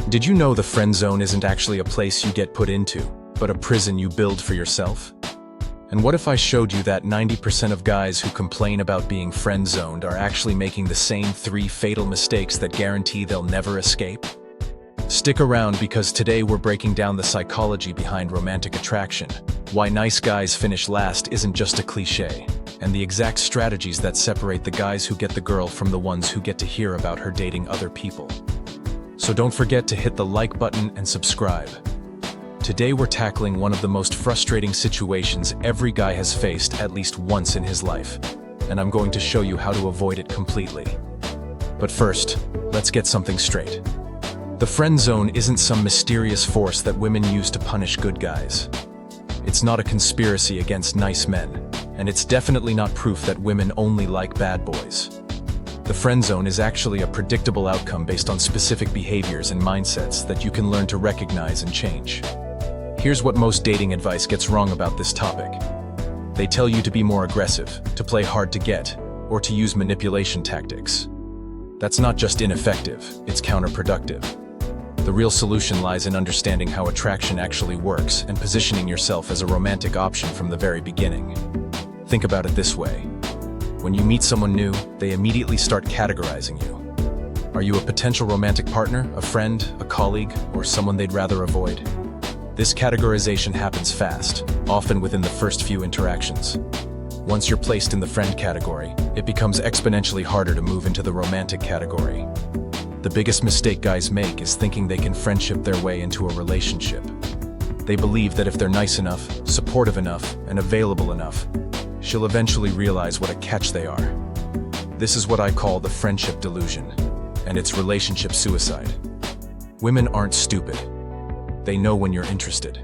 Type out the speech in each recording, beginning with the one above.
Did you know the friend zone isn't actually a place you get put into, but a prison you build for yourself? And what if I showed you that 90% of guys who complain about being friend-zoned are actually making the same 3 fatal mistakes that guarantee they'll never escape? Stick around because today we're breaking down the psychology behind romantic attraction, why nice guys finish last isn't just a cliché, and the exact strategies that separate the guys who get the girl from the ones who get to hear about her dating other people. So don't forget to hit the like button and subscribe. Today we're tackling one of the most frustrating situations every guy has faced at least once in his life, and I'm going to show you how to avoid it completely. But first, let's get something straight. The friend zone isn't some mysterious force that women use to punish good guys. It's not a conspiracy against nice men, and it's definitely not proof that women only like bad boys. The friend zone is actually a predictable outcome based on specific behaviors and mindsets that you can learn to recognize and change. Here's what most dating advice gets wrong about this topic. They tell you to be more aggressive, to play hard to get, or to use manipulation tactics. That's not just ineffective, it's counterproductive. The real solution lies in understanding how attraction actually works and positioning yourself as a romantic option from the very beginning. Think about it this way. When you meet someone new, they immediately start categorizing you. Are you a potential romantic partner, a friend, a colleague, or someone they'd rather avoid? This categorization happens fast, often within the first few interactions. Once you're placed in the friend category, it becomes exponentially harder to move into the romantic category. The biggest mistake guys make is thinking they can friendship their way into a relationship. They believe that if they're nice enough, supportive enough, and available enough, she'll eventually realize what a catch they are. This is what I call the friendship delusion, and it's relationship suicide. Women aren't stupid. They know when you're interested.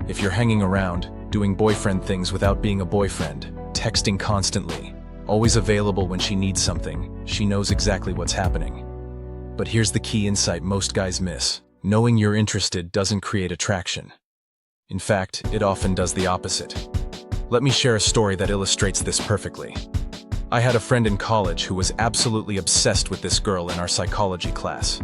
If you're hanging around, doing boyfriend things without being a boyfriend, texting constantly, always available when she needs something, she knows exactly what's happening. But here's the key insight most guys miss. Knowing you're interested doesn't create attraction. In fact, it often does the opposite. Let me share a story that illustrates this perfectly. I had a friend in college who was absolutely obsessed with this girl in our psychology class.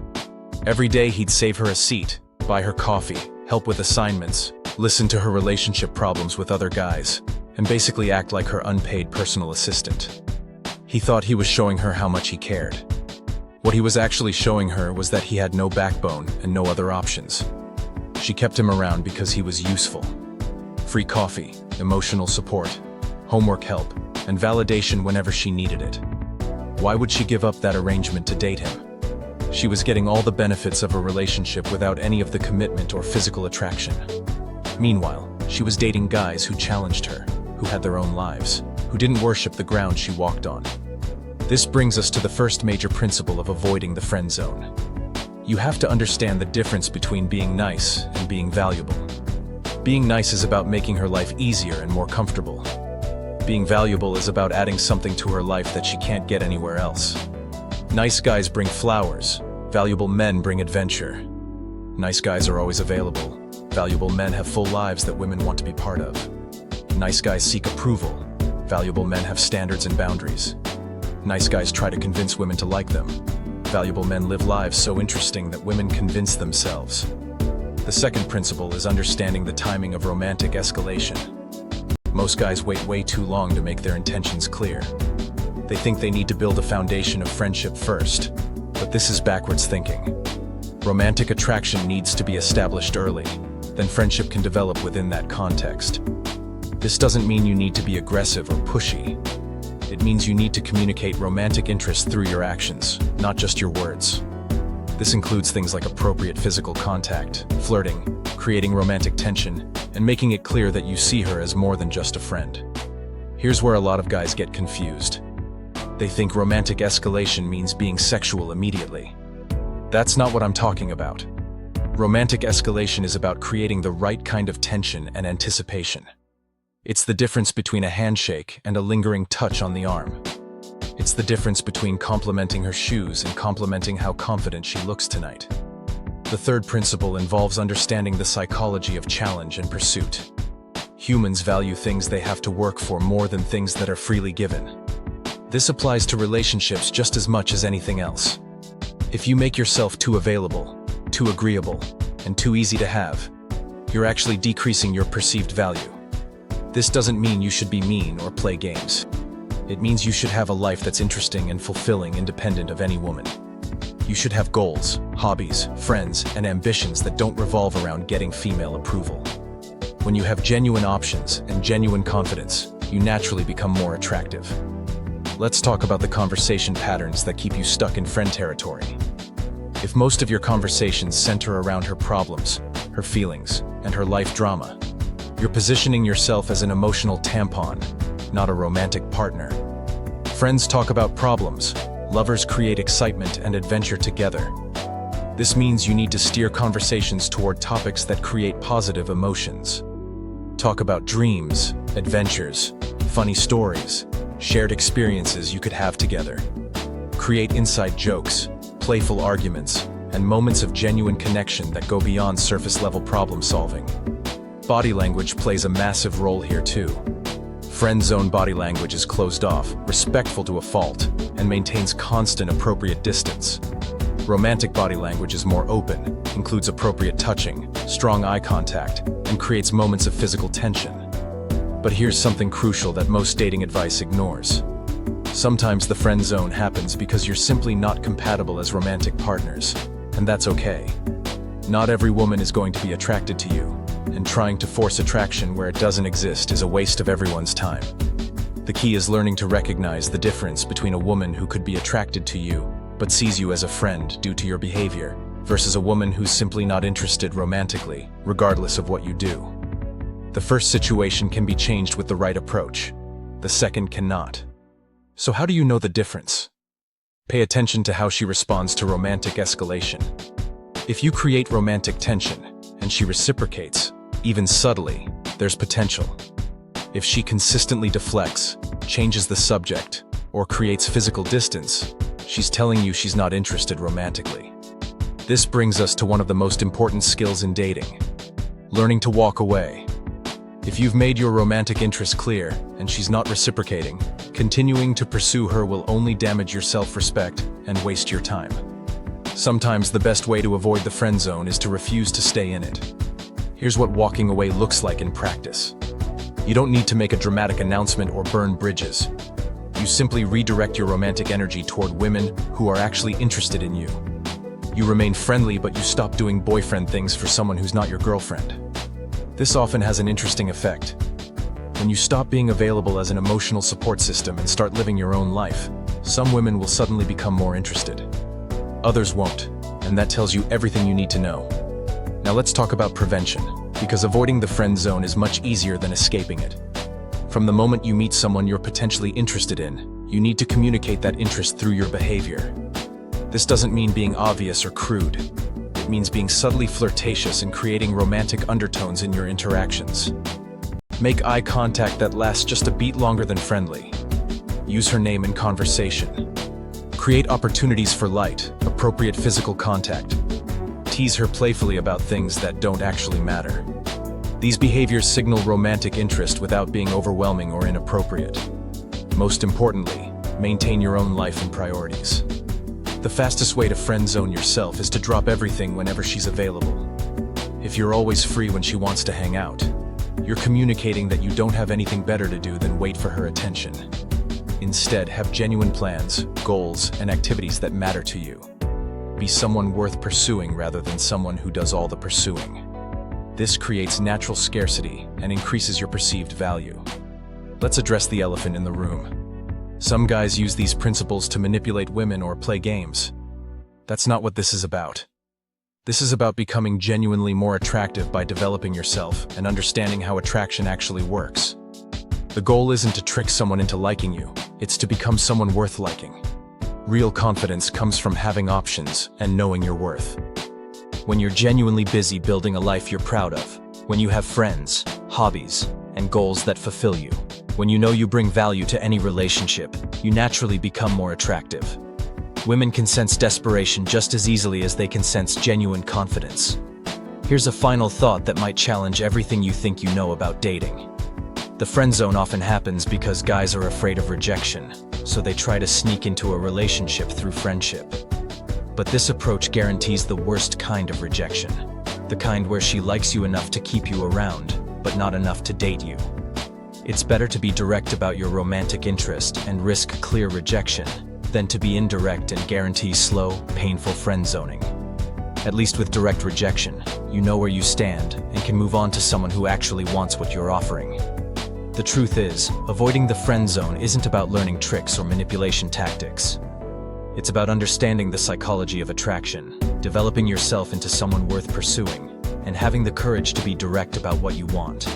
Every day he'd save her a seat, buy her coffee, help with assignments, listen to her relationship problems with other guys, and basically act like her unpaid personal assistant. He thought he was showing her how much he cared. What he was actually showing her was that he had no backbone and no other options. She kept him around because he was useful. Free coffee, emotional support, homework help, and validation whenever she needed it. Why would she give up that arrangement to date him? She was getting all the benefits of a relationship without any of the commitment or physical attraction. Meanwhile, she was dating guys who challenged her, who had their own lives, who didn't worship the ground she walked on. This brings us to the first major principle of avoiding the friend zone. You have to understand the difference between being nice and being valuable. Being nice is about making her life easier and more comfortable. Being valuable is about adding something to her life that she can't get anywhere else. Nice guys bring flowers. Valuable men bring adventure. Nice guys are always available. Valuable men have full lives that women want to be part of. Nice guys seek approval. Valuable men have standards and boundaries. Nice guys try to convince women to like them. Valuable men live lives so interesting that women convince themselves. The second principle is understanding the timing of romantic escalation. Most guys wait way too long to make their intentions clear. They think they need to build a foundation of friendship first, but this is backwards thinking. Romantic attraction needs to be established early, then friendship can develop within that context. This doesn't mean you need to be aggressive or pushy. It means you need to communicate romantic interest through your actions, not just your words. This includes things like appropriate physical contact, flirting, creating romantic tension, and making it clear that you see her as more than just a friend. Here's where a lot of guys get confused. They think romantic escalation means being sexual immediately. That's not what I'm talking about. Romantic escalation is about creating the right kind of tension and anticipation. It's the difference between a handshake and a lingering touch on the arm. It's the difference between complimenting her shoes and complimenting how confident she looks tonight. The third principle involves understanding the psychology of challenge and pursuit. Humans value things they have to work for more than things that are freely given. This applies to relationships just as much as anything else. If you make yourself too available, too agreeable, and too easy to have, you're actually decreasing your perceived value. This doesn't mean you should be mean or play games. It means you should have a life that's interesting and fulfilling independent of any woman. You should have goals, hobbies, friends, and ambitions that don't revolve around getting female approval. When you have genuine options and genuine confidence, you naturally become more attractive. Let's talk about the conversation patterns that keep you stuck in friend territory. If most of your conversations center around her problems, her feelings, and her life drama, you're positioning yourself as an emotional tampon, not a romantic partner. Friends talk about problems. Lovers create excitement and adventure together. This means you need to steer conversations toward topics that create positive emotions. Talk about dreams, adventures, funny stories, shared experiences you could have together. Create inside jokes, playful arguments, and moments of genuine connection that go beyond surface-level problem solving. Body language plays a massive role here too. Friend zone body language is closed off, respectful to a fault, and maintains constant appropriate distance. Romantic body language is more open, includes appropriate touching, strong eye contact, and creates moments of physical tension. But here's something crucial that most dating advice ignores. Sometimes the friend zone happens because you're simply not compatible as romantic partners, and that's okay. Not every woman is going to be attracted to you, and trying to force attraction where it doesn't exist is a waste of everyone's time. The key is learning to recognize the difference between a woman who could be attracted to you but sees you as a friend due to your behavior versus a woman who's simply not interested romantically, regardless of what you do. The first situation can be changed with the right approach. The second cannot. So how do you know the difference? Pay attention to how she responds to romantic escalation. If you create romantic tension, and she reciprocates, even subtly, there's potential. If she consistently deflects, changes the subject, or creates physical distance, she's telling you she's not interested romantically. This brings us to one of the most important skills in dating: learning to walk away. If you've made your romantic interest clear, and she's not reciprocating, continuing to pursue her will only damage your self-respect and waste your time. Sometimes the best way to avoid the friend zone is to refuse to stay in it. Here's what walking away looks like in practice. You don't need to make a dramatic announcement or burn bridges. You simply redirect your romantic energy toward women who are actually interested in you. You remain friendly, but you stop doing boyfriend things for someone who's not your girlfriend. This often has an interesting effect. When you stop being available as an emotional support system and start living your own life, some women will suddenly become more interested. Others won't, and that tells you everything you need to know. Now let's talk about prevention, because avoiding the friend zone is much easier than escaping it. From the moment you meet someone you're potentially interested in, you need to communicate that interest through your behavior. This doesn't mean being obvious or crude. It means being subtly flirtatious and creating romantic undertones in your interactions. Make eye contact that lasts just a beat longer than friendly. Use her name in conversation. Create opportunities for light, appropriate physical contact. Tease her playfully about things that don't actually matter. These behaviors signal romantic interest without being overwhelming or inappropriate. Most importantly, maintain your own life and priorities. The fastest way to friend zone yourself is to drop everything whenever she's available. If you're always free when she wants to hang out, you're communicating that you don't have anything better to do than wait for her attention. Instead, have genuine plans, goals, and activities that matter to you. Be someone worth pursuing rather than someone who does all the pursuing. This creates natural scarcity and increases your perceived value. Let's address the elephant in the room. Some guys use these principles to manipulate women or play games. That's not what this is about. This is about becoming genuinely more attractive by developing yourself and understanding how attraction actually works. The goal isn't to trick someone into liking you, it's to become someone worth liking. Real confidence comes from having options and knowing your worth. When you're genuinely busy building a life you're proud of, when you have friends, hobbies, and goals that fulfill you, when you know you bring value to any relationship, you naturally become more attractive. Women can sense desperation just as easily as they can sense genuine confidence. Here's a final thought that might challenge everything you think you know about dating. The friend zone often happens because guys are afraid of rejection, so they try to sneak into a relationship through friendship. But this approach guarantees the worst kind of rejection. The kind where she likes you enough to keep you around, but not enough to date you. It's better to be direct about your romantic interest and risk clear rejection than to be indirect and guarantee slow, painful friend zoning. At least with direct rejection, you know where you stand and can move on to someone who actually wants what you're offering. The truth is, avoiding the friend zone isn't about learning tricks or manipulation tactics. It's about understanding the psychology of attraction, developing yourself into someone worth pursuing, and having the courage to be direct about what you want.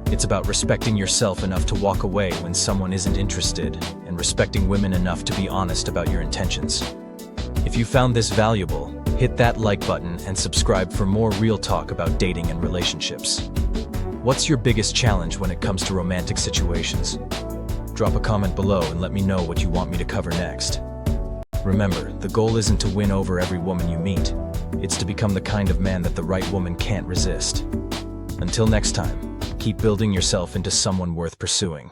It's about respecting yourself enough to walk away when someone isn't interested, and respecting women enough to be honest about your intentions. If you found this valuable, hit that like button and subscribe for more real talk about dating and relationships. What's your biggest challenge when it comes to romantic situations? Drop a comment below and let me know what you want me to cover next. Remember, the goal isn't to win over every woman you meet. It's to become the kind of man that the right woman can't resist. Until next time, keep building yourself into someone worth pursuing.